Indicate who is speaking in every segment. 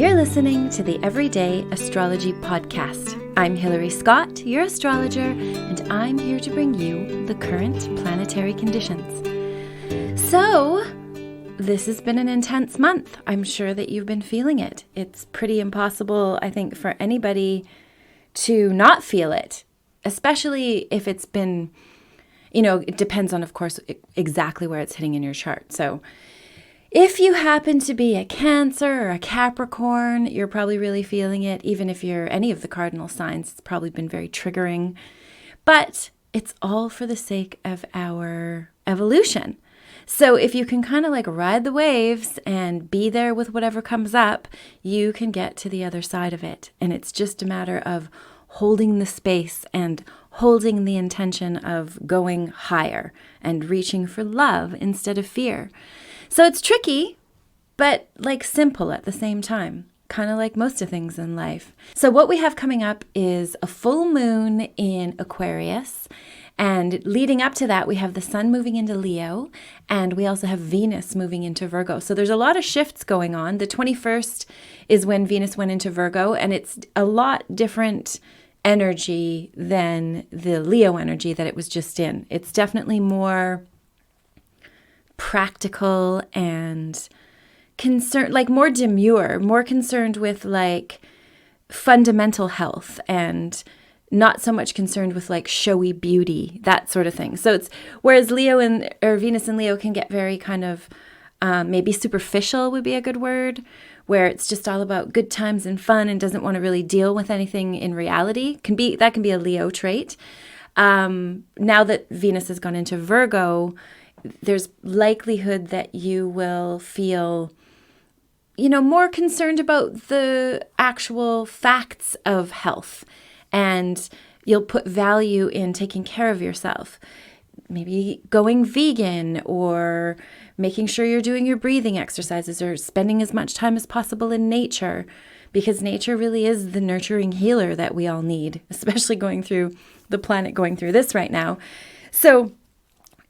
Speaker 1: You're listening to the Everyday Astrology Podcast. I'm Hilary Scott, your astrologer, and I'm here to bring you the current planetary conditions. So, this has been an intense month. I'm sure that you've been feeling it. It's pretty impossible, I think, for anybody to not feel it, especially if it's been, it depends on, of course, exactly where it's hitting in your chart. So, if you happen to be a Cancer or a Capricorn, you're probably really feeling it. Even if you're any of the cardinal signs, it's probably been very triggering. But it's all for the sake of our evolution. So if you can kind of like ride the waves and be there with whatever comes up, you can get to the other side of it. And it's just a matter of holding the space and holding the intention of going higher and reaching for love instead of fear. So it's tricky, but like simple at the same time, kind of like most of things in life. So what we have coming up is a full moon in Aquarius. And leading up to that, we have the sun moving into Leo, and we also have Venus moving into Virgo. So there's a lot of shifts going on. The 21st is when Venus went into Virgo, and it's a lot different energy than the Leo energy that it was just in. It's definitely more practical and concerned, like more demure, more concerned with like fundamental health and not so much concerned with like showy beauty, that sort of thing. So it's, whereas Venus and Leo can get very kind of maybe superficial would be a good word, where it's just all about good times and fun and doesn't want to really deal with anything in reality. That can be a Leo trait. Now that Venus has gone into Virgo, there's likelihood that you will feel, more concerned about the actual facts of health, and you'll put value in taking care of yourself. Maybe going vegan or making sure you're doing your breathing exercises or spending as much time as possible in nature, because nature really is the nurturing healer that we all need, especially going through the planet going through this right now. So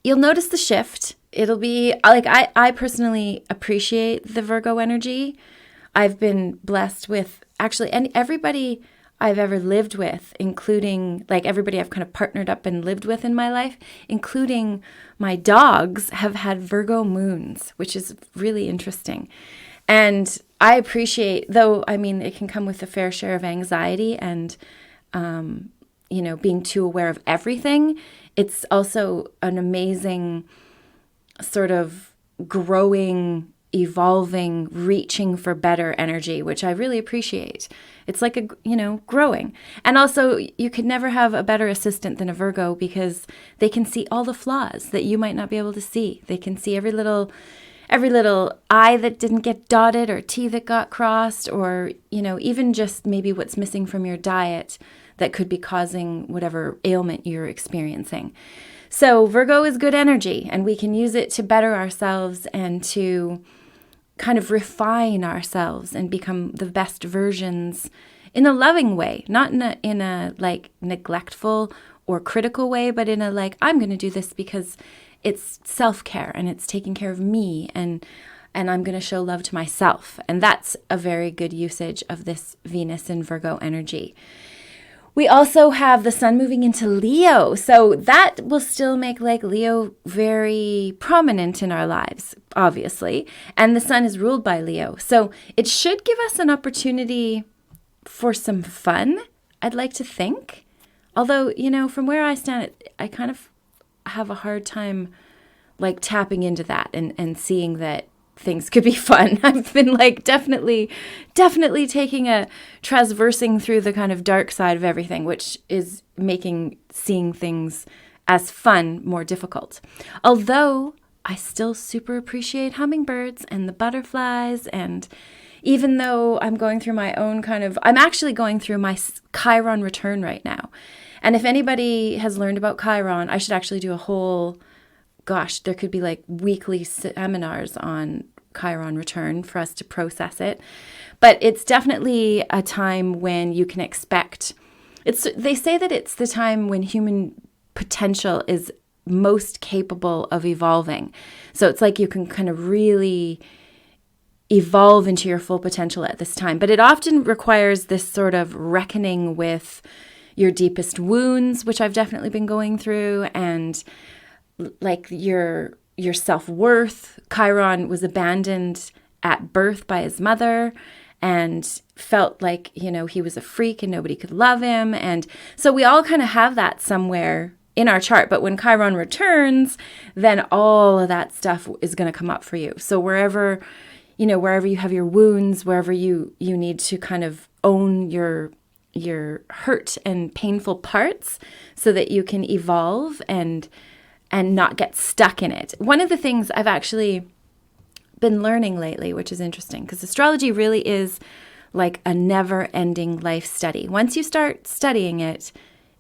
Speaker 1: you'll notice the shift. It'll be like, I personally appreciate the Virgo energy. I've been blessed with actually, and everybody I've ever lived with, including like everybody I've kind of partnered up and lived with in my life, including my dogs, have had Virgo moons, which is really interesting. And I appreciate, though, it can come with a fair share of anxiety and, being too aware of everything. It's also an amazing sort of growing, evolving, reaching for better energy, which I really appreciate. It's like growing. And also, you could never have a better assistant than a Virgo, because they can see all the flaws that you might not be able to see. They can see every little I that didn't get dotted or T that got crossed, or, even just maybe what's missing from your diet that could be causing whatever ailment you're experiencing. So Virgo is good energy, and we can use it to better ourselves and to kind of refine ourselves and become the best versions in a loving way, not in a like neglectful or critical way, but in a like, I'm going to do this because it's self-care and it's taking care of me, and I'm going to show love to myself. And that's a very good usage of this Venus and Virgo energy. We also have the sun moving into Leo. So that will still make like Leo very prominent in our lives, obviously. And the sun is ruled by Leo. So it should give us an opportunity for some fun, I'd like to think. Although, from where I stand, I kind of have a hard time like tapping into that and seeing that things could be fun. I've been like definitely taking a traversing through the kind of dark side of everything, which is making seeing things as fun more difficult. Although I still super appreciate hummingbirds and the butterflies, and even though I'm going through my own I'm actually going through my Chiron return right now. And if anybody has learned about Chiron, I should actually do a whole, there could be like weekly seminars on Chiron return for us to process it. But it's definitely a time when you can expect, they say that it's the time when human potential is most capable of evolving. So it's like you can kind of really evolve into your full potential at this time. But it often requires this sort of reckoning with your deepest wounds, which I've definitely been going through, and like your self-worth. Chiron was abandoned at birth by his mother and felt like, he was a freak and nobody could love him. And so we all kind of have that somewhere in our chart. But when Chiron returns, then all of that stuff is going to come up for you. So wherever you have your wounds, wherever you need to kind of own your hurt and painful parts so that you can evolve and not get stuck in it. One of the things I've actually been learning lately, which is interesting, because astrology really is like a never-ending life study. Once you start studying it,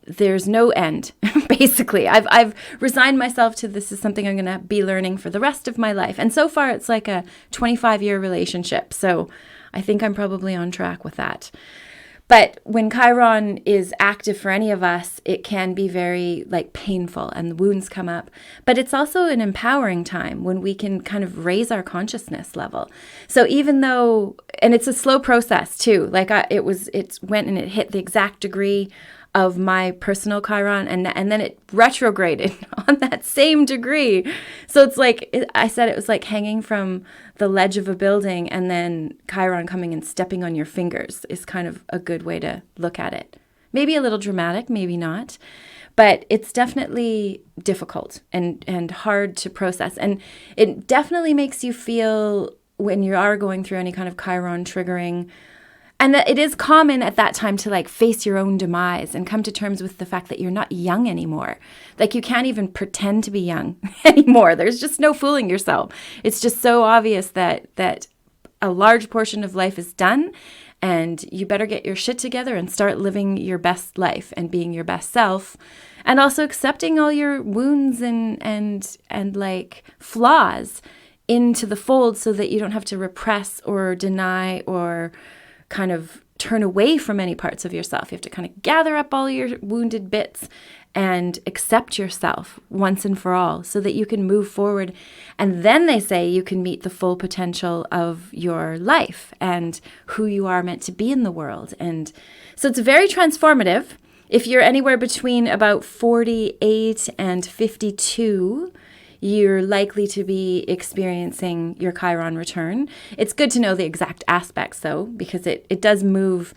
Speaker 1: there's no end, basically. I've resigned myself to this is something I'm going to be learning for the rest of my life. And so far, it's like a 25-year relationship. So I think I'm probably on track with that. But when Chiron is active for any of us, it can be very painful and the wounds come up. But it's also an empowering time when we can kind of raise our consciousness level. So even though, and it's a slow process too, it went and it hit the exact degree of my personal Chiron, and then it retrograded on that same degree. So it's I said it was like hanging from the ledge of a building and then Chiron coming and stepping on your fingers is kind of a good way to look at it. Maybe a little dramatic, maybe not, but it's definitely difficult and hard to process. And it definitely makes you feel when you are going through any kind of Chiron triggering. And that it is common at that time to face your own demise and come to terms with the fact that you're not young anymore. You can't even pretend to be young anymore. There's just no fooling yourself. It's just so obvious that a large portion of life is done and you better get your shit together and start living your best life and being your best self, and also accepting all your wounds and flaws into the fold so that you don't have to repress or deny or kind of turn away from any parts of yourself. You have to kind of gather up all your wounded bits and accept yourself once and for all so that you can move forward. And then they say you can meet the full potential of your life and who you are meant to be in the world. And so it's very transformative. If you're anywhere between about 48 and 52, you're likely to be experiencing your Chiron return. It's good to know the exact aspects, though, because it does move,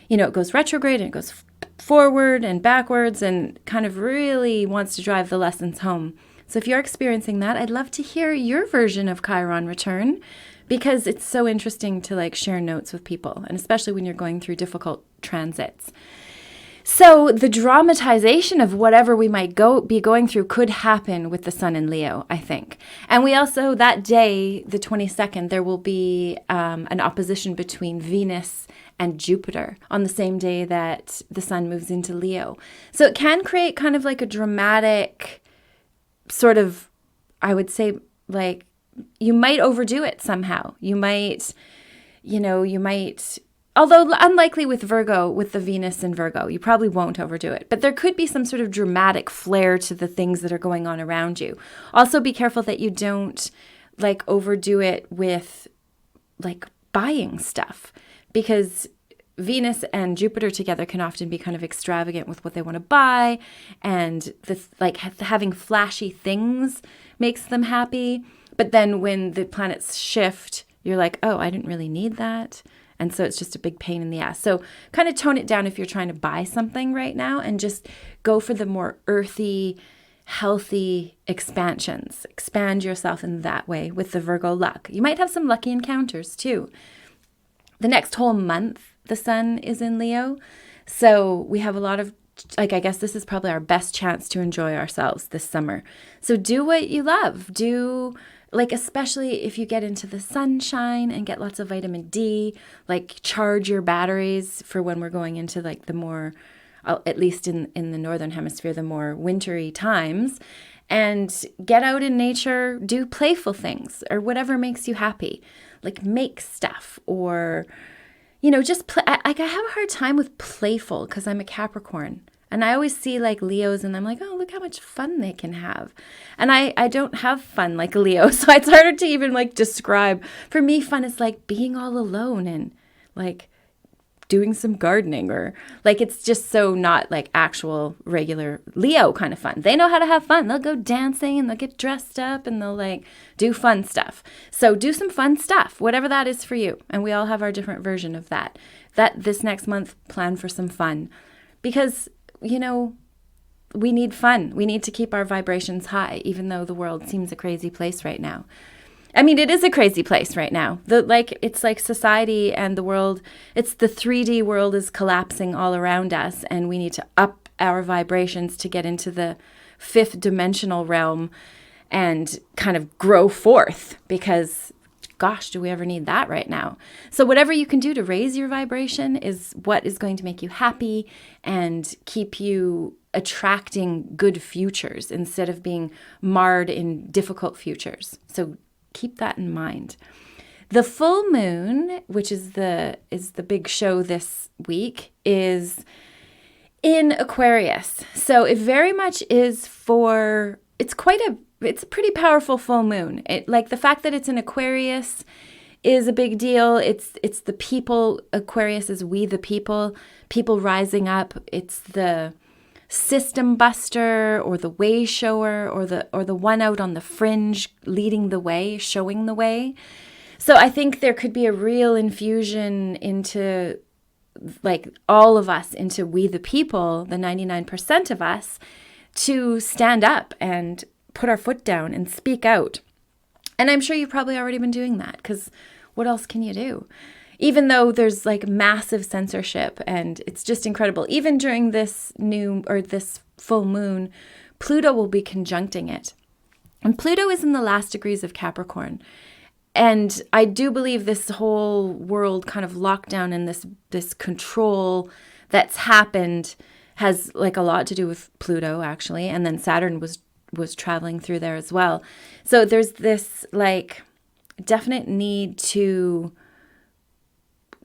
Speaker 1: it goes retrograde and it goes forward and backwards and kind of really wants to drive the lessons home. So if you're experiencing that, I'd love to hear your version of Chiron return, because it's so interesting to share notes with people, and especially when you're going through difficult transits. So the dramatization of whatever we might be going through could happen with the sun in Leo, I think. And we also, that day, the 22nd, there will be an opposition between Venus and Jupiter on the same day that the sun moves into Leo. So it can create kind of a dramatic sort of, I would say, you might overdo it somehow. You might, although unlikely with Virgo, with the Venus in Virgo, you probably won't overdo it. But there could be some sort of dramatic flair to the things that are going on around you. Also be careful that you don't overdo it with buying stuff, because Venus and Jupiter together can often be kind of extravagant with what they want to buy, and having flashy things makes them happy. But then when the planets shift, you're like, oh, I didn't really need that. And so it's just a big pain in the ass. So kind of tone it down if you're trying to buy something right now, and just go for the more earthy, healthy expansions. Expand yourself in that way with the Virgo luck. You might have some lucky encounters too. The next whole month, the sun is in Leo. So we have a lot of, I guess this is probably our best chance to enjoy ourselves this summer. So do what you love. Especially if you get into the sunshine and get lots of vitamin D, charge your batteries for when we're going into the more, at least in the northern hemisphere, the more wintry times, and get out in nature, do playful things or whatever makes you happy, make stuff or, just play. I have a hard time with playful because I'm a Capricorn. And I always see like Leos and I'm like, oh, look how much fun they can have. And I don't have fun like a Leo. So it's harder to even like describe. For me, fun is like being all alone and like doing some gardening, or like it's just so not like actual regular Leo kind of fun. They know how to have fun. They'll go dancing and they'll get dressed up and they'll like do fun stuff. So do some fun stuff, whatever that is for you. And we all have our different version of that. That this next month, plan for some fun, because, you know, we need fun. We need to keep our vibrations high, even though the world seems a crazy place right now. I mean, it is a crazy place right now. It's like society and the world, it's the 3D world is collapsing all around us, and we need to up our vibrations to get into the 5th dimensional realm and kind of grow forth, because gosh, do we ever need that right now? So whatever you can do to raise your vibration is what is going to make you happy and keep you attracting good futures instead of being marred in difficult futures. So keep that in mind. The full moon, which is the big show this week, is in Aquarius. So it very much is it's a pretty powerful full moon. Like the fact that it's in Aquarius is a big deal. It's the people. Aquarius is we the people rising up. It's the system buster, or the way shower, or the one out on the fringe leading the way, showing the way. So I think there could be a real infusion into like all of us, into we the people, the 99% of us, to stand up and put our foot down and speak out. And I'm sure you've probably already been doing that, because what else can you do? Even though there's like massive censorship, and it's just incredible. Even during this this full moon, Pluto will be conjuncting it. And Pluto is in the last degrees of Capricorn. And I do believe this whole world kind of lockdown and this control that's happened has like a lot to do with Pluto, actually. And then Saturn was traveling through there as well. So there's this like definite need to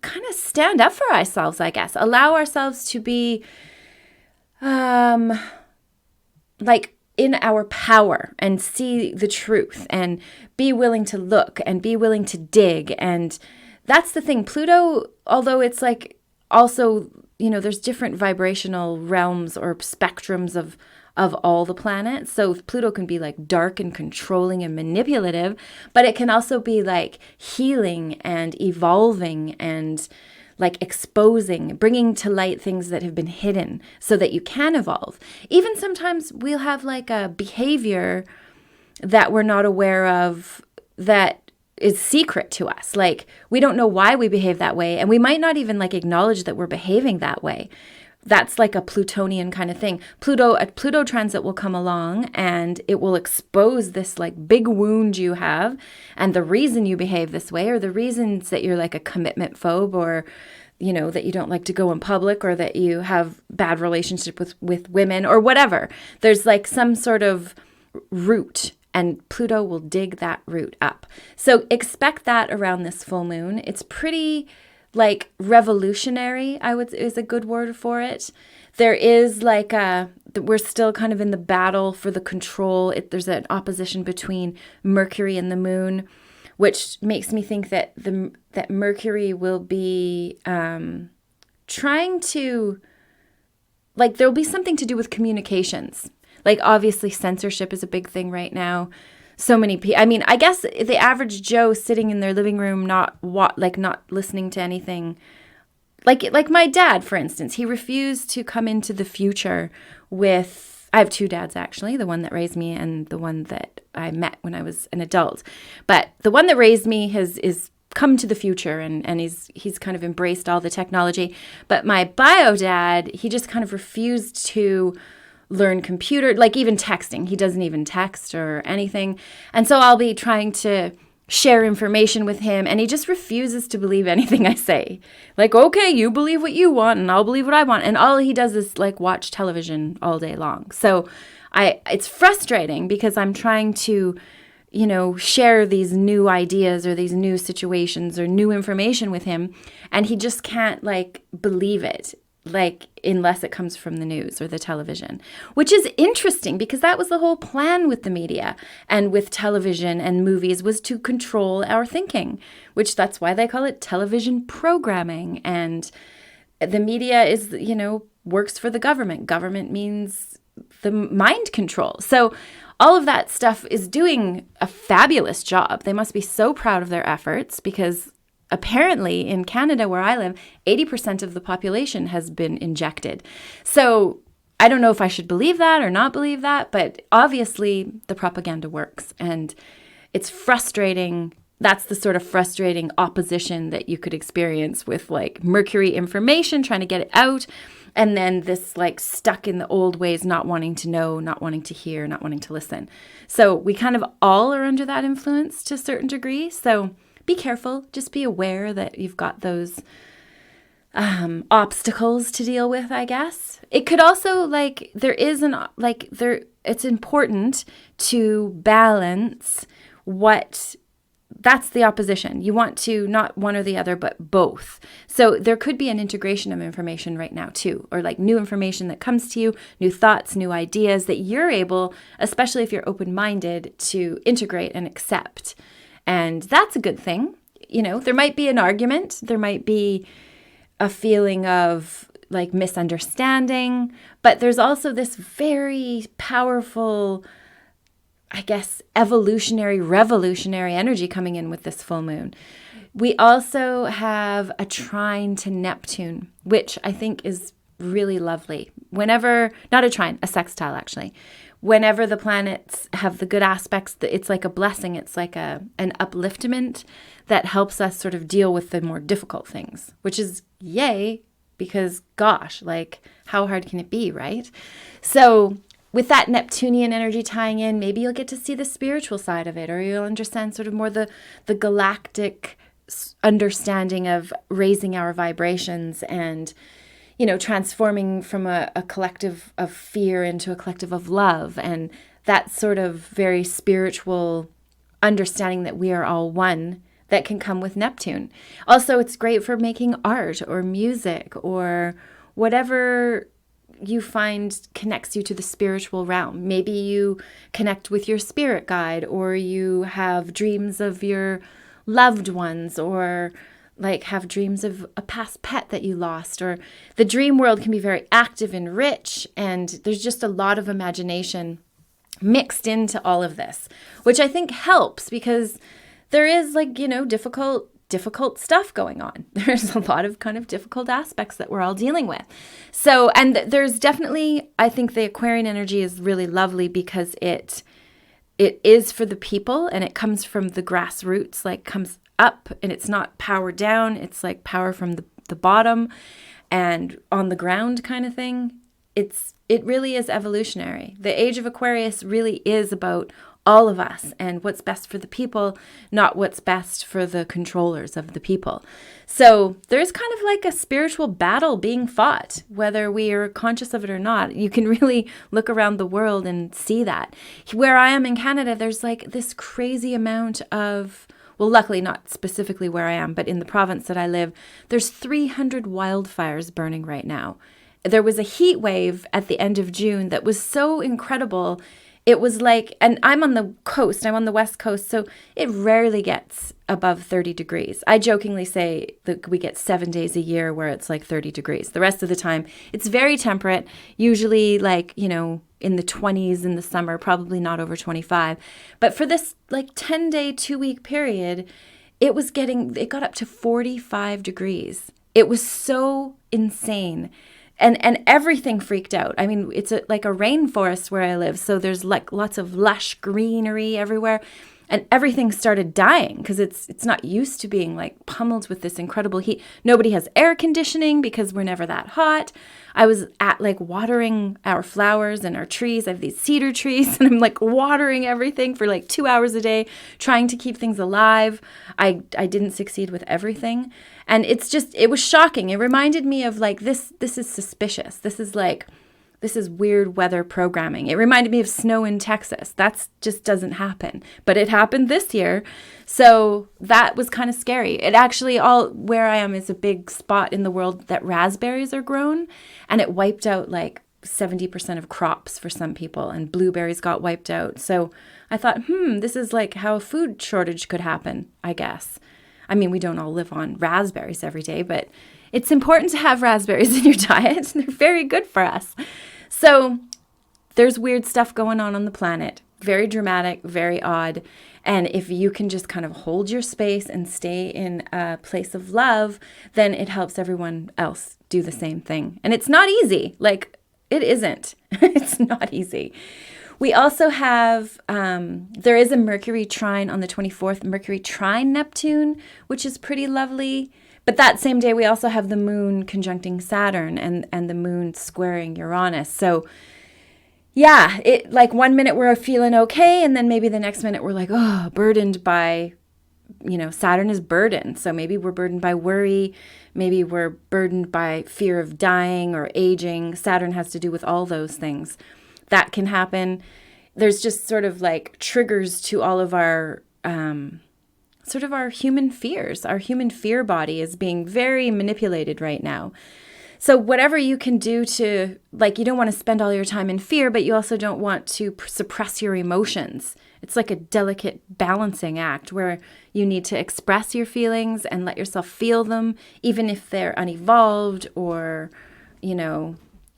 Speaker 1: kind of stand up for ourselves, I guess. Allow ourselves to be like in our power and see the truth and be willing to look and be willing to dig. And that's the thing. Pluto, although it's like also, you know, there's different vibrational realms or spectrums of all the planets. So Pluto can be like dark and controlling and manipulative, but it can also be like healing and evolving and like exposing, bringing to light things that have been hidden so that you can evolve. Even sometimes we'll have like a behavior that we're not aware of that is secret to us. Like we don't know why we behave that way, and we might not even like acknowledge that we're behaving that way. That's like a Plutonian kind of thing. A Pluto transit will come along and it will expose this like big wound you have, and the reason you behave this way, or the reasons that you're like a commitment phobe, or, you know, that you don't like to go in public, or that you have bad relationship with women, or whatever. There's like some sort of root, and Pluto will dig that root up. So expect that around this full moon. It's pretty like revolutionary, is a good word for it. There is like we're still kind of in the battle for the control. There's an opposition between Mercury and the moon, which makes me think that that Mercury will be trying to, like, there'll be something to do with communications. Like, obviously censorship is a big thing right now. So many people, I mean, I guess the average Joe sitting in their living room, not listening to anything. Like my dad, for instance, he refused to come into the future with, I have two dads actually, the one that raised me and the one that I met when I was an adult. But the one that raised me is come to the future, and he's kind of embraced all the technology. But my bio dad, he just kind of refused to learn computer, like even texting. He doesn't even text or anything. And so I'll be trying to share information with him, and he just refuses to believe anything I say. Like, okay, you believe what you want and I'll believe what I want. And all he does is like watch television all day long. So it's frustrating because I'm trying to, you know, share these new ideas or these new situations or new information with him, and he just can't like believe it. like unless it comes from the news or the television, which is interesting because that was the whole plan with the media and with television and movies, was to control our thinking, which that's why they call it television programming. And the media is, works for the government. Government means the mind control. So all of that stuff is doing a fabulous job. They must be so proud of their efforts, because apparently in Canada, where I live, 80% of the population has been injected. So I don't know if I should believe that or not believe that, but obviously the propaganda works, and it's frustrating. That's the sort of frustrating opposition that you could experience with like Mercury information, trying to get it out. And then this like stuck in the old ways, not wanting to know, not wanting to hear, not wanting to listen. So we kind of all are under that influence to a certain degree. So be careful. Just be aware that you've got those obstacles to deal with, I guess. It could also it's important to balance that's the opposition. You want to not one or the other, but both. So there could be an integration of information right now too, or like new information that comes to you, new thoughts, new ideas that you're able, especially if you're open-minded, to integrate and accept. And that's a good thing. There might be an argument. There might be a feeling of like misunderstanding, but there's also this very powerful, I guess, evolutionary, revolutionary energy coming in with this full moon. We also have a trine to Neptune, which I think is really lovely. Not a trine, a sextile actually. Whenever the planets have the good aspects, it's like a blessing. It's like an upliftment that helps us sort of deal with the more difficult things, which is yay, because gosh, like how hard can it be, right? So with that Neptunian energy tying in, maybe you'll get to see the spiritual side of it, or you'll understand sort of more the galactic understanding of raising our vibrations and transforming from a collective of fear into a collective of love, and that sort of very spiritual understanding that we are all one that can come with Neptune. Also, it's great for making art or music or whatever you find connects you to the spiritual realm. Maybe you connect with your spirit guide, or you have dreams of your loved ones, or like have dreams of a past pet that you lost, or the dream world can be very active and rich, and there's just a lot of imagination mixed into all of this, which I think helps because there is difficult stuff going on. There's a lot of kind of difficult aspects that we're all dealing with. So, and there's definitely, I think the Aquarian energy is really lovely because it is for the people, and it comes from the grassroots, like comes up, and it's not power down. It's like power from the bottom and on the ground kind of thing. It really is evolutionary. The age of Aquarius really is about all of us and what's best for the people, not what's best for the controllers of the people. So there's kind of like a spiritual battle being fought, whether we are conscious of it or not. You can really look around the world and see that. Where I am in Canada, there's like this crazy amount of, well, luckily not specifically where I am, but in the province that I live, there's 300 wildfires burning right now. There was a heat wave at the end of June that was so incredible. It was like, and I'm on the coast, I'm on the West Coast, so it rarely gets above 30 degrees. I jokingly say that we get 7 days a year where it's like 30 degrees. The rest of the time, it's very temperate, usually like, in the 20s in the summer, probably not over 25. But for this like 10-day, 2-week period, it got up to 45 degrees. It was so insane. And everything freaked out. I mean, it's like a rainforest where I live, so there's like lots of lush greenery everywhere, and everything started dying because it's not used to being like pummeled with this incredible heat. Nobody has air conditioning because we're never that hot. I was at like watering our flowers and our trees. I have these cedar trees, and I'm like watering everything for like 2 hours a day, trying to keep things alive. I didn't succeed with everything. And it was shocking. It reminded me of like, this is suspicious. This is like this is weird weather programming. It reminded me of snow in Texas. That just doesn't happen. But it happened this year. So that was kind of scary. It actually, all where I am is a big spot in the world that raspberries are grown. And it wiped out like 70% of crops for some people. And blueberries got wiped out. So I thought, this is like how a food shortage could happen, I guess. I mean, we don't all live on raspberries every day, but it's important to have raspberries in your diet. They're very good for us. So there's weird stuff going on the planet. Very dramatic, very odd. And if you can just kind of hold your space and stay in a place of love, then it helps everyone else do the same thing. And it's not easy. Like, it isn't. It's not easy. We also have, there is a Mercury trine on the 24th, Mercury trine Neptune, which is pretty lovely. But that same day, we also have the moon conjuncting Saturn and the moon squaring Uranus. So yeah, it like one minute we're feeling okay. And then maybe the next minute we're like, burdened by, Saturn is burdened. So maybe we're burdened by worry. Maybe we're burdened by fear of dying or aging. Saturn has to do with all those things. That can happen. There's just sort of like triggers to all of our sort of our human fears. Our human fear body is being very manipulated right now. So whatever you can do to, like, you don't want to spend all your time in fear, but you also don't want to suppress your emotions. It's like a delicate balancing act where you need to express your feelings and let yourself feel them, even if they're unevolved or,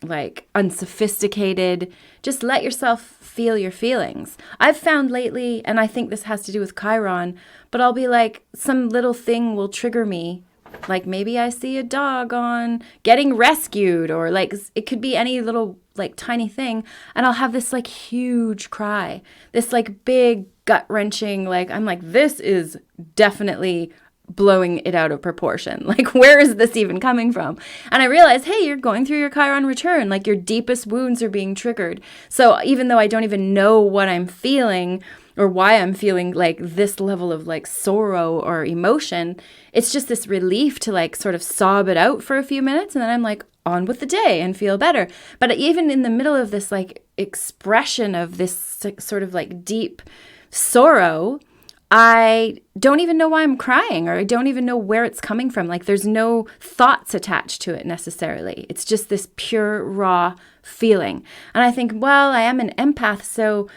Speaker 1: like unsophisticated. Just let yourself feel your feelings. I've found lately, and I think this has to do with Chiron, but I'll be like, some little thing will trigger me. Like maybe I see a dog on getting rescued, or like it could be any little like tiny thing. And I'll have this like huge cry, this like big gut wrenching, like I'm like, this is definitely blowing it out of proportion. Like, where is this even coming from? And I realize, hey, you're going through your Chiron return. Like your deepest wounds are being triggered. So even though I don't even know what I'm feeling or why I'm feeling like this level of like sorrow or emotion, it's just this relief to like sort of sob it out for a few minutes. And then I'm like on with the day and feel better. But even in the middle of this like expression of this sort of like deep sorrow, I don't even know why I'm crying, or I don't even know where it's coming from. Like there's no thoughts attached to it necessarily. It's just this pure, raw feeling. And I think, well, I am an empath, so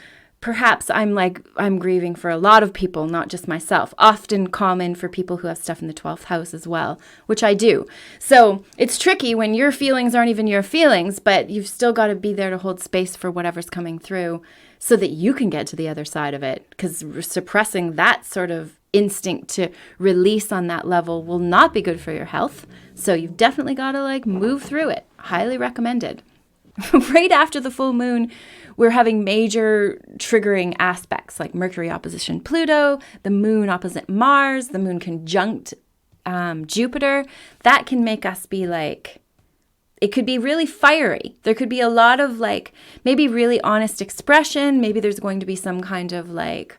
Speaker 1: perhaps I'm grieving for a lot of people, not just myself. Often common for people who have stuff in the 12th house as well, which I do. So it's tricky when your feelings aren't even your feelings, but you've still got to be there to hold space for whatever's coming through so that you can get to the other side of it. Because suppressing that sort of instinct to release on that level will not be good for your health. So you've definitely got to like move through it. Highly recommended. Right after the full moon, we're having major triggering aspects like Mercury opposition Pluto, the moon opposite Mars, the moon conjunct Jupiter. That can make us be like, it could be really fiery. There could be a lot of like, maybe really honest expression. Maybe there's going to be some kind of like,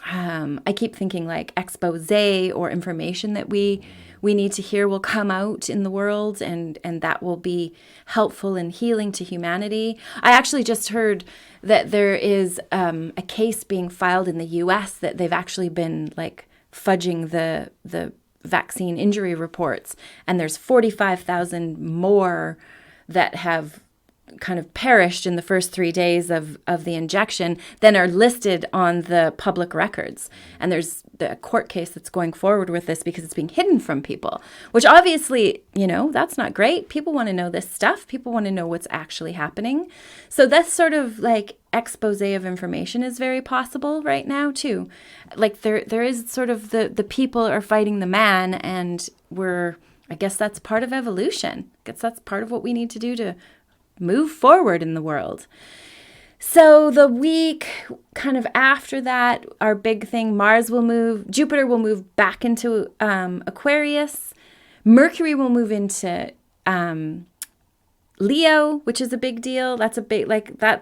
Speaker 1: I keep thinking like expose or information that we need to hear will come out in the world, and that will be helpful and healing to humanity. I actually just heard that there is a case being filed in the US that they've actually been like fudging the vaccine injury reports, and there's 45,000 more that have kind of perished in the first 3 days of the injection than are listed on the public records. And there's the court case that's going forward with this because it's being hidden from people, which obviously, that's not great. People want to know this stuff. People want to know what's actually happening. So that's sort of like expose of information is very possible right now too. Like there is sort of the people are fighting the man, and I guess that's part of evolution. I guess that's part of what we need to do to move forward in the world. So the week kind of after that, our big thing, Jupiter will move back into Aquarius. Mercury will move into Leo, which is a big deal. That's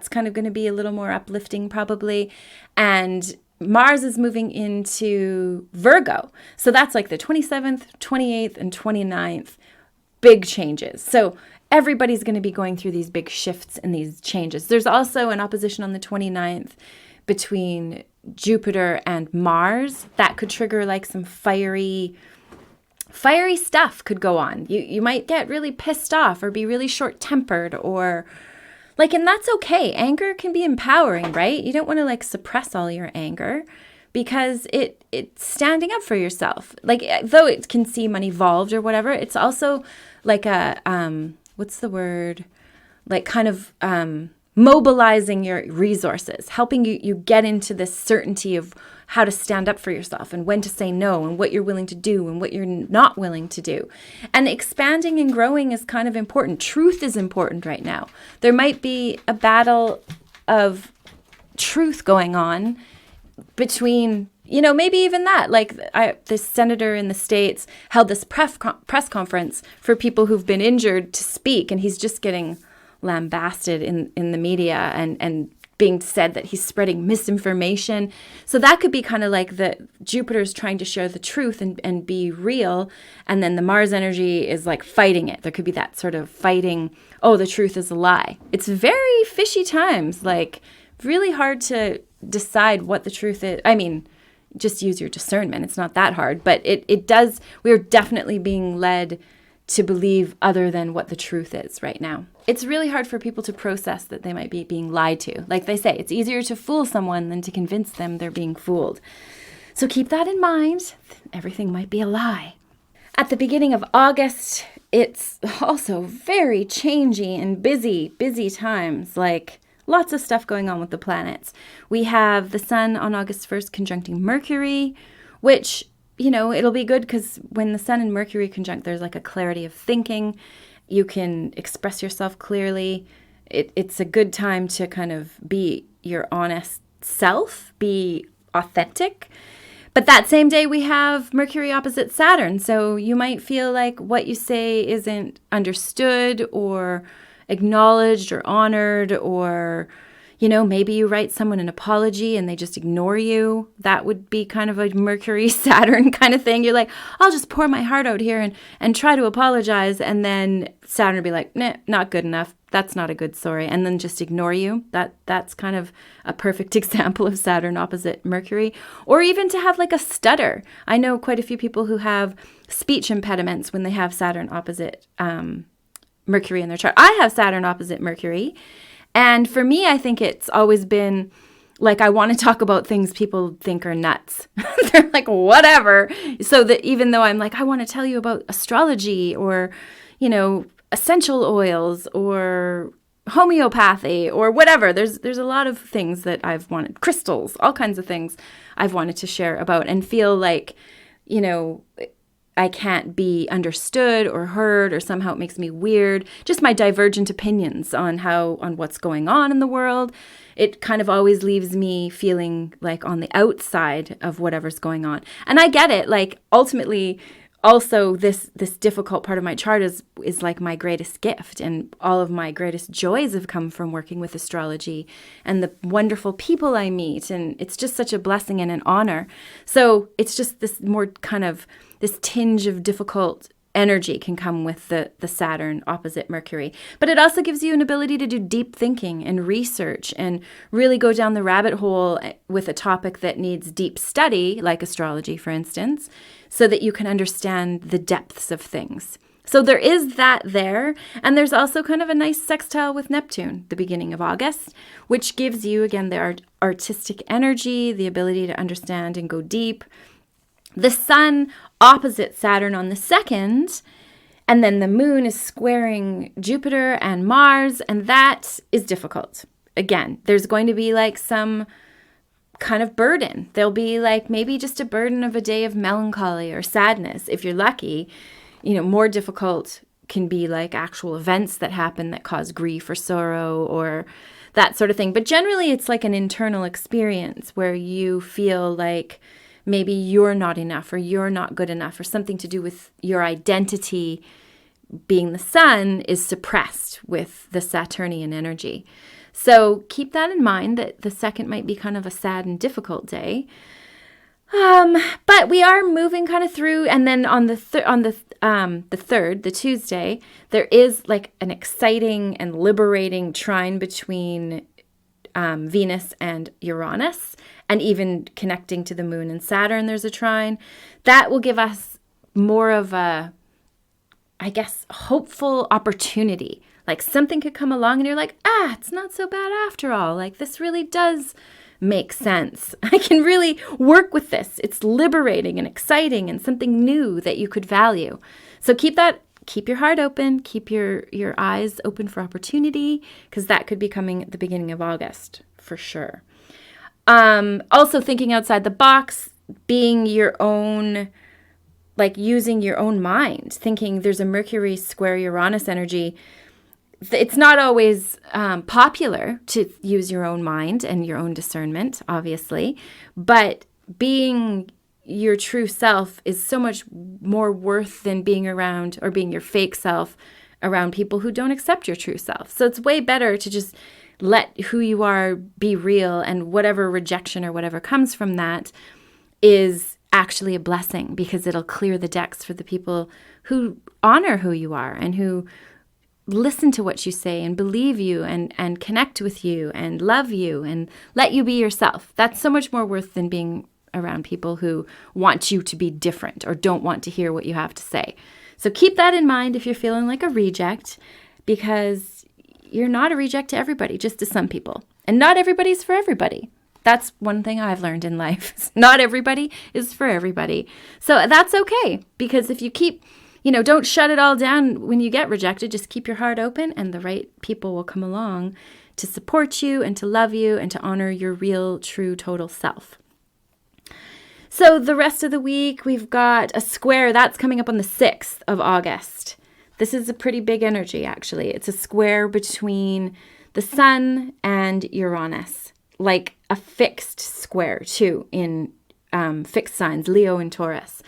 Speaker 1: kind of going to be a little more uplifting probably. And Mars is moving into Virgo. So that's like the 27th, 28th, and 29th, big changes. So everybody's going to be going through these big shifts and these changes. There's also an opposition on the 29th between Jupiter and Mars that could trigger like some fiery stuff could go on. You might get really pissed off or be really short-tempered or like, and that's okay. Anger can be empowering, right? You don't want to like suppress all your anger because it's standing up for yourself. Like, though it can seem unevolved or whatever, it's also like a, what's the word? Like kind of mobilizing your resources, helping you get into this certainty of how to stand up for yourself and when to say no and what you're willing to do and what you're not willing to do. And expanding and growing is kind of important. Truth is important right now. There might be a battle of truth going on between, maybe even that. Like this senator in the States held this press conference for people who've been injured to speak, and he's just getting lambasted in the media and being said that he's spreading misinformation. So that could be kind of like the Jupiter's trying to share the truth and be real. And then the Mars energy is like fighting it. There could be that sort of fighting, oh, the truth is a lie. It's very fishy times, like really hard to decide what the truth is. I mean, just use your discernment. It's not that hard, but it does. We're definitely being led to believe other than what the truth is right now. It's really hard for people to process that they might be being lied to. Like they say, it's easier to fool someone than to convince them they're being fooled. So keep that in mind. Everything might be a lie. At the beginning of August, it's also very changey and busy times. Like lots of stuff going on with the planets. We have the Sun on August 1st conjuncting Mercury, which it'll be good because when the Sun and Mercury conjunct, there's like a clarity of thinking. You can express yourself clearly. It's a good time to kind of be your honest self, be authentic. But that same day we have Mercury opposite Saturn. So you might feel like what you say isn't understood or acknowledged or honored, or maybe you write someone an apology and they just ignore you. That would be kind of a Mercury-Saturn kind of thing. You're like, I'll just pour my heart out here and try to apologize. And then Saturn would be like, nah, not good enough. That's not a good story. And then just ignore you. That's kind of a perfect example of Saturn opposite Mercury. Or even to have like a stutter. I know quite a few people who have speech impediments when they have Saturn opposite Mercury in their chart. I have Saturn opposite Mercury. And for me, I think it's always been like, I want to talk about things people think are nuts. They're like, whatever. So that even though I'm like, I want to tell you about astrology or, essential oils or homeopathy or whatever. There's a lot of things that I've wanted, crystals, all kinds of things I've wanted to share about and feel like, I can't be understood or heard, or somehow it makes me weird. Just my divergent opinions on what's going on in the world. It kind of always leaves me feeling like on the outside of whatever's going on. And I get it. Like ultimately, also this difficult part of my chart is like my greatest gift, and all of my greatest joys have come from working with astrology and the wonderful people I meet. And it's just such a blessing and an honor. So it's just this more kind of this tinge of difficult energy can come with the Saturn opposite Mercury. But it also gives you an ability to do deep thinking and research and really go down the rabbit hole with a topic that needs deep study, like astrology, for instance, so that you can understand the depths of things. So there is that there. And there's also kind of a nice sextile with Neptune, the beginning of August, which gives you, again, the artistic energy, the ability to understand and go deep. The Sun opposite Saturn on the 2nd, and then the Moon is squaring Jupiter and Mars, and that is difficult. Again, there's going to be like some kind of burden. There'll be like maybe just a burden of a day of melancholy or sadness. If you're lucky, more difficult can be like actual events that happen that cause grief or sorrow or that sort of thing. But generally, it's like an internal experience where you feel like maybe you're not enough or you're not good enough, or something to do with your identity being the Sun is suppressed with the Saturnian energy. So keep that in mind, that the 2nd might be kind of a sad and difficult day. But we are moving kind of through, and then on the third, the Tuesday, there is like an exciting and liberating trine between Venus and Uranus, and even connecting to the moon and Saturn, there's a trine. That will give us more of a, I guess, hopeful opportunity. Like something could come along and you're like, it's not so bad after all. Like this really does make sense. I can really work with this. It's liberating and exciting and something new that you could value. So keep your heart open, keep your eyes open for opportunity, because that could be coming at the beginning of August for sure. Also thinking outside the box, being your own, like using your own mind, thinking there's a Mercury square Uranus energy. It's not always popular to use your own mind and your own discernment, obviously, but being your true self is so much more worth than being around, or being your fake self around people who don't accept your true self. So it's way better to just let who you are be real, and whatever rejection or whatever comes from that is actually a blessing, because it'll clear the decks for the people who honor who you are and who listen to what you say and believe you and connect with you and love you and let you be yourself. That's so much more worth than being around people who want you to be different or don't want to hear what you have to say. So keep that in mind if you're feeling like a reject, because you're not a reject to everybody, just to some people. And not everybody's for everybody. That's one thing I've learned in life. Not everybody is for everybody. So that's okay, because if you keep, don't shut it all down when you get rejected. Just keep your heart open, and the right people will come along to support you and to love you and to honor your real, true, total self. So the rest of the week, we've got a square that's coming up on the 6th of August. This is a pretty big energy, actually. It's a square between the Sun and Uranus, like a fixed square, too, in fixed signs, Leo and Taurus.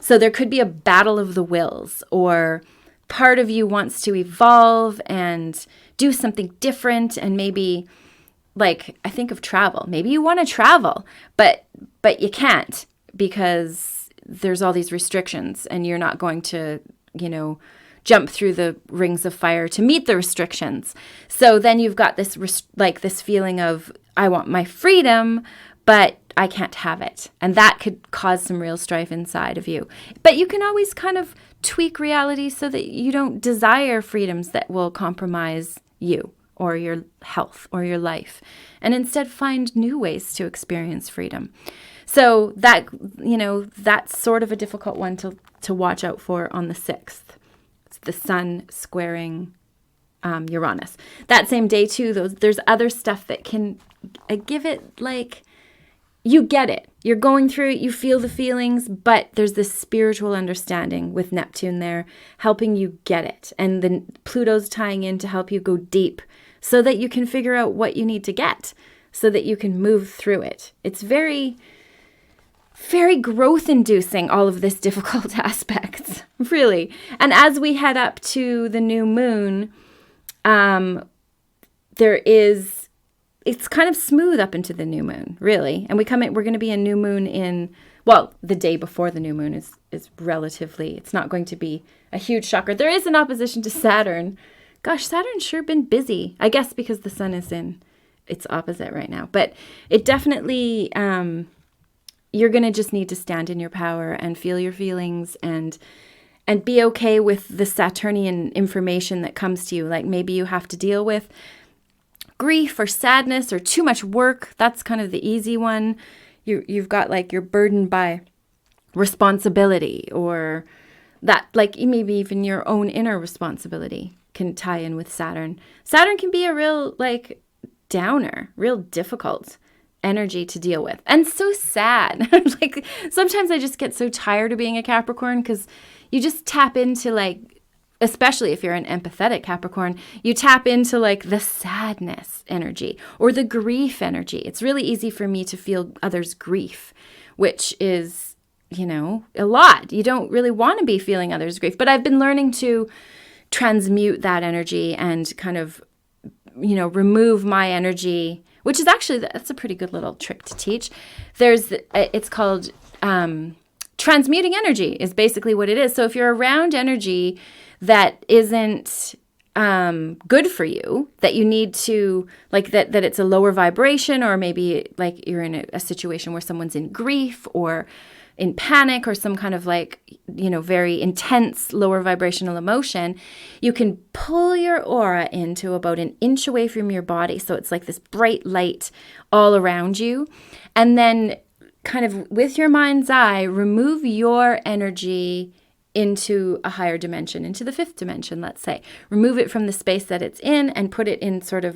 Speaker 1: So there could be a battle of the wills, or part of you wants to evolve and do something different, and maybe, like, I think of travel. Maybe you want to travel, but you can't, because there's all these restrictions, and you're not going to, jump through the rings of fire to meet the restrictions. So then you've got this this feeling of, I want my freedom, but I can't have it. And that could cause some real strife inside of you. But you can always kind of tweak reality so that you don't desire freedoms that will compromise you or your health or your life, and instead find new ways to experience freedom. So that, that's sort of a difficult one to watch out for on the 6th. It's the Sun squaring Uranus. That same day, too, there's other stuff that can give it, like, you get it. You're going through it. You feel the feelings, but there's this spiritual understanding with Neptune there helping you get it. And then Pluto's tying in to help you go deep so that you can figure out what you need to get so that you can move through it. It's very, very growth-inducing, all of this difficult aspects, really. And as we head up to the new moon, it's kind of smooth up into the new moon, really. And we're going to be a new moon the day before the new moon is relatively, it's not going to be a huge shocker. There is an opposition to Saturn. Gosh, Saturn's sure been busy. I guess because the sun is in its opposite right now. But it definitely, you're going to just need to stand in your power and feel your feelings and be okay with the Saturnian information that comes to you. Like maybe you have to deal with grief or sadness or too much work. That's kind of the easy one. You've got like you're burdened by responsibility, or that like maybe even your own inner responsibility can tie in with Saturn. Saturn can be a real like downer, real difficult energy to deal with, and so sad. Like sometimes I just get so tired of being a Capricorn, because you just tap into like, especially if you're an empathetic Capricorn, you tap into like the sadness energy or the grief energy. It's really easy for me to feel others' grief, which is, a lot. You don't really want to be feeling others' grief, but I've been learning to transmute that energy and kind of, remove my energy, which is actually, that's a pretty good little trick to teach. It's called transmuting energy is basically what it is. So if you're around energy that isn't good for you, that you need to, like that it's a lower vibration, or maybe like you're in a situation where someone's in grief or in panic or some kind of like, very intense lower vibrational emotion, you can pull your aura into about an inch away from your body. So it's like this bright light all around you. And then kind of with your mind's eye, remove your energy into a higher dimension, into the fifth dimension, let's say. Remove it from the space that it's in and put it in sort of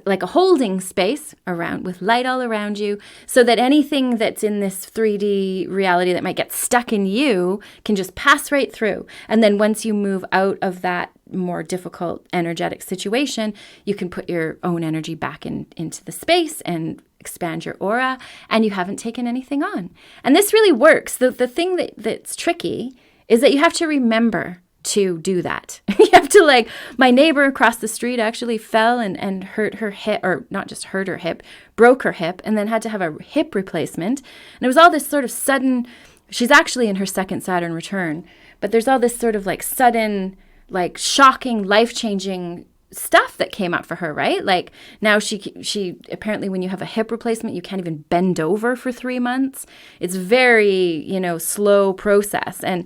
Speaker 1: like a holding space around with light all around you, so that anything that's in this 3D reality that might get stuck in you can just pass right through. And then once you move out of that more difficult energetic situation, you can put your own energy back into the space and expand your aura, and you haven't taken anything on. And this really works. The thing that's tricky is that you have to remember to do that. You have to, like, my neighbor across the street actually fell and hurt her hip, or not just hurt her hip, broke her hip, and then had to have a hip replacement. And it was all this sort of sudden, she's actually in her second Saturn return, but there's all this sort of like sudden, like shocking, life-changing stuff that came up for her, right? Like now she apparently, when you have a hip replacement, you can't even bend over for 3 months. It's very, slow process. And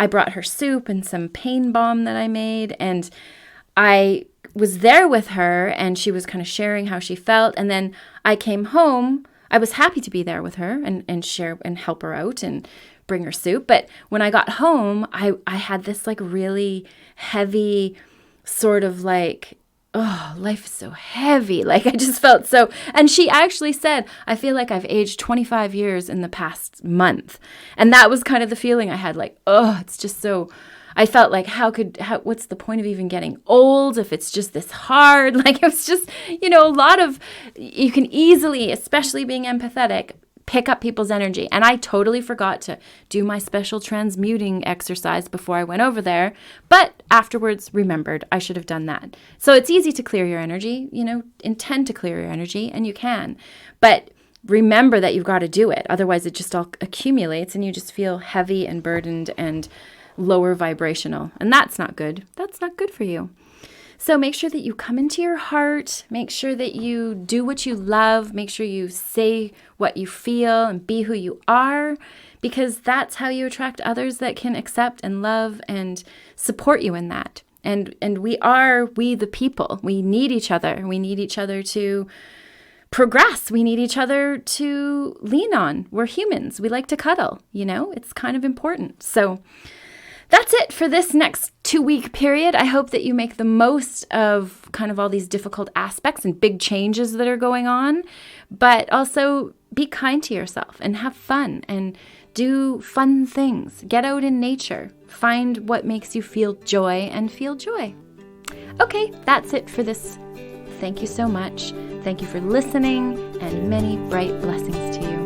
Speaker 1: I brought her soup and some pain balm that I made, and I was there with her, and she was kind of sharing how she felt. And then I came home. I was happy to be there with her and share and help her out and bring her soup. But when I got home, I had this like really heavy sort of like, oh, life is so heavy. Like I just felt so, and she actually said, I feel like I've aged 25 years in the past month. And that was kind of the feeling I had, like, oh, it's just so, I felt like what's the point of even getting old if it's just this hard? Like it was just, a lot of, you can easily, especially being empathetic, pick up people's energy. And I totally forgot to do my special transmuting exercise before I went over there. But afterwards remembered I should have done that. So it's easy to clear your energy, intend to clear your energy, and you can. But remember that you've got to do it. Otherwise it just all accumulates and you just feel heavy and burdened and lower vibrational. And that's not good. That's not good for you. So make sure that you come into your heart, make sure that you do what you love, make sure you say what you feel and be who you are, because that's how you attract others that can accept and love and support you in that. And we the people. We need each other. We need each other to progress. We need each other to lean on. We're humans. We like to cuddle, it's kind of important. So that's it for this next 2-week period. I hope that you make the most of kind of all these difficult aspects and big changes that are going on, but also be kind to yourself and have fun and do fun things. Get out in nature. Find what makes you feel joy and feel joy. Okay, that's it for this. Thank you so much. Thank you for listening, and many bright blessings to you.